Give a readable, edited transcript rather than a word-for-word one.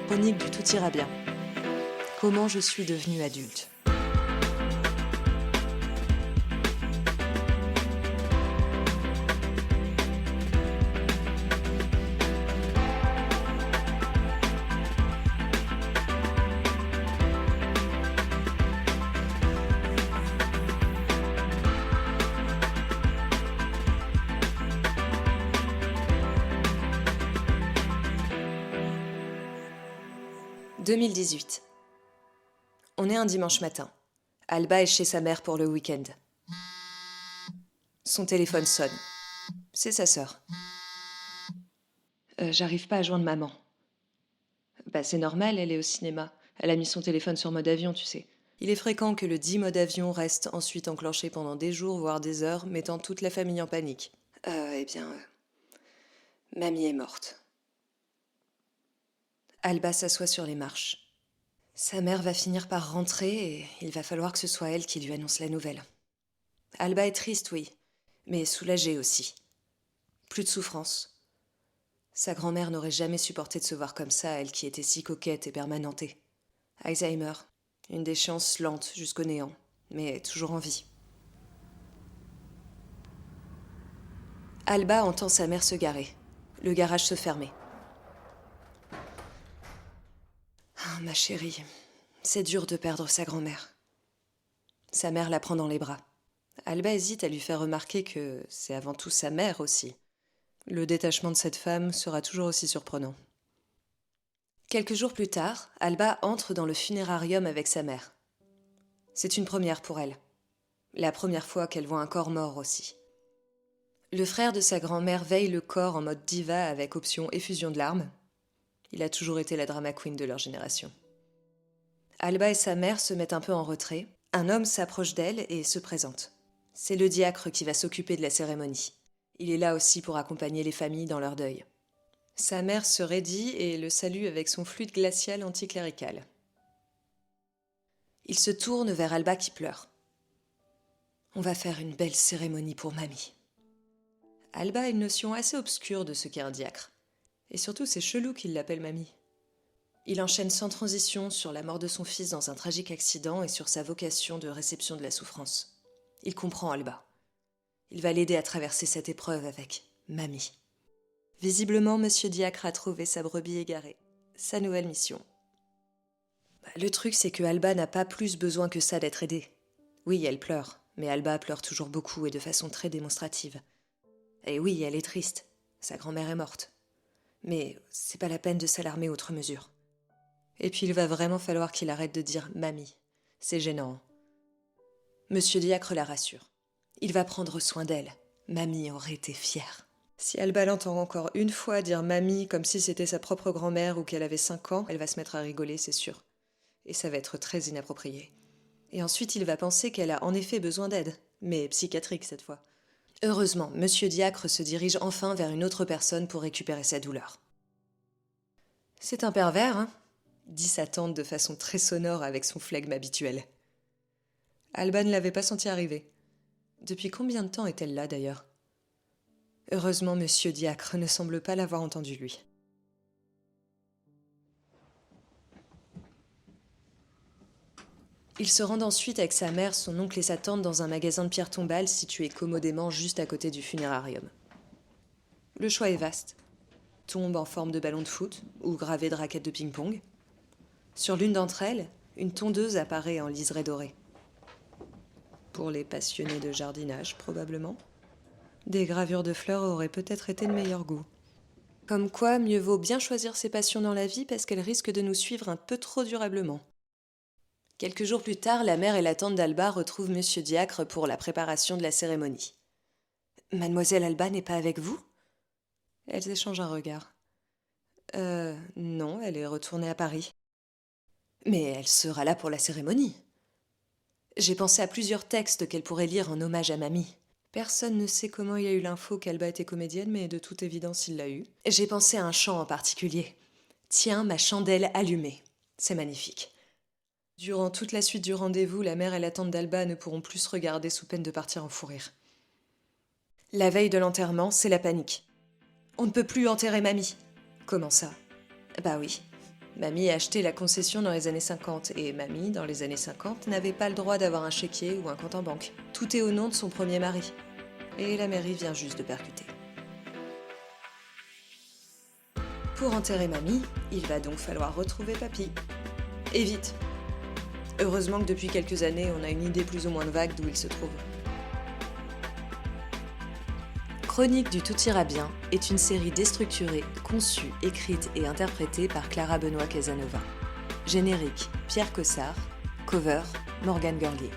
Chronique du tout ira bien. Comment je suis devenue adulte. « 2018. On est un dimanche matin. Alba est chez sa mère pour le week-end. Son téléphone sonne. C'est sa sœur. J'arrive pas à joindre maman. Bah c'est normal, elle est au cinéma. Elle a mis son téléphone sur mode avion, tu sais. Il est fréquent que le dit mode avion reste ensuite enclenché pendant des jours, voire des heures, mettant toute la famille en panique. Mamie est morte. Alba s'assoit sur les marches. Sa mère va finir par rentrer et il va falloir que ce soit elle qui lui annonce la nouvelle. Alba est triste, oui, mais soulagée aussi. Plus de souffrance. Sa grand-mère n'aurait jamais supporté de se voir comme ça, elle qui était si coquette et permanentée. Alzheimer, une déchéance lente jusqu'au néant, mais toujours en vie. Alba entend sa mère se garer, le garage se fermer. Ah, ma chérie, c'est dur de perdre sa grand-mère. Sa mère la prend dans les bras. Alba hésite à lui faire remarquer que c'est avant tout sa mère aussi. Le détachement de cette femme sera toujours aussi surprenant. Quelques jours plus tard, Alba entre dans le funérarium avec sa mère. C'est une première pour elle. La première fois qu'elle voit un corps mort aussi. Le frère de sa grand-mère veille le corps en mode diva avec option effusion de larmes. Il a toujours été la drama queen de leur génération. Alba et sa mère se mettent un peu en retrait. Un homme s'approche d'elle et se présente. C'est le diacre qui va s'occuper de la cérémonie. Il est là aussi pour accompagner les familles dans leur deuil. Sa mère se raidit et le salue avec son fluide glacial anticlérical. Il se tourne vers Alba qui pleure. « On va faire une belle cérémonie pour mamie. » Alba a une notion assez obscure de ce qu'est un diacre. Et surtout, c'est chelou qu'il l'appelle mamie. Il enchaîne sans transition sur la mort de son fils dans un tragique accident et sur sa vocation de réception de la souffrance. Il comprend Alba. Il va l'aider à traverser cette épreuve avec mamie. Visiblement, Monsieur Diacre a trouvé sa brebis égarée. Sa nouvelle mission. Le truc, c'est que Alba n'a pas plus besoin que ça d'être aidée. Oui, elle pleure, mais Alba pleure toujours beaucoup et de façon très démonstrative. Et oui, elle est triste. Sa grand-mère est morte. Mais c'est pas la peine de s'alarmer outre mesure. Et puis il va vraiment falloir qu'il arrête de dire « mamie ». C'est gênant. Monsieur Diacre la rassure. Il va prendre soin d'elle. Mamie aurait été fière. Si Alba l'entend encore une fois dire « mamie » comme si c'était sa propre grand-mère ou qu'elle avait 5 ans, elle va se mettre à rigoler, c'est sûr. Et ça va être très inapproprié. Et ensuite, il va penser qu'elle a en effet besoin d'aide, mais psychiatrique cette fois. Heureusement, Monsieur Diacre se dirige enfin vers une autre personne pour récupérer sa douleur. « C'est un pervers, hein ?» dit sa tante de façon très sonore avec son flegme habituel. Alba ne l'avait pas senti arriver. Depuis combien de temps est-elle là, d'ailleurs ? Heureusement, Monsieur Diacre ne semble pas l'avoir entendu, lui. Il se rend ensuite avec sa mère, son oncle et sa tante dans un magasin de pierres tombales situé commodément juste à côté du funérarium. Le choix est vaste. Tombes en forme de ballon de foot ou gravées de raquettes de ping-pong. Sur l'une d'entre elles, une tondeuse apparaît en liseré doré. Pour les passionnés de jardinage, probablement. Des gravures de fleurs auraient peut-être été de meilleur goût. Comme quoi, mieux vaut bien choisir ses passions dans la vie parce qu'elles risquent de nous suivre un peu trop durablement. Quelques jours plus tard, la mère et la tante d'Alba retrouvent Monsieur Diacre pour la préparation de la cérémonie. « Mademoiselle Alba n'est pas avec vous ?» Elles échangent un regard. « Non, elle est retournée à Paris. » « Mais elle sera là pour la cérémonie. » J'ai pensé à plusieurs textes qu'elle pourrait lire en hommage à mamie. Personne ne sait comment il a eu l'info qu'Alba était comédienne, mais de toute évidence, il l'a eu. J'ai pensé à un chant en particulier. « Tiens, ma chandelle allumée ». C'est magnifique. Durant toute la suite du rendez-vous, la mère et la tante d'Alba ne pourront plus se regarder sous peine de partir en fou rire. La veille de l'enterrement, c'est la panique. « On ne peut plus enterrer mamie. » « Comment ça ?»« Bah oui. Mamie a acheté la concession dans les années 50 et Mamie, dans les années 50, n'avait pas le droit d'avoir un chéquier ou un compte en banque. Tout est au nom de son premier mari. Et la mairie vient juste de percuter. Pour enterrer Mamie, il va donc falloir retrouver Papy. Et vite. Heureusement que depuis quelques années, on a une idée plus ou moins vague d'où il se trouve. Chronique du Tout ira bien est une série déstructurée, conçue, écrite et interprétée par Clara Benoît Casanova. Générique, Pierre Cossard. Cover, Morgane Gurlier.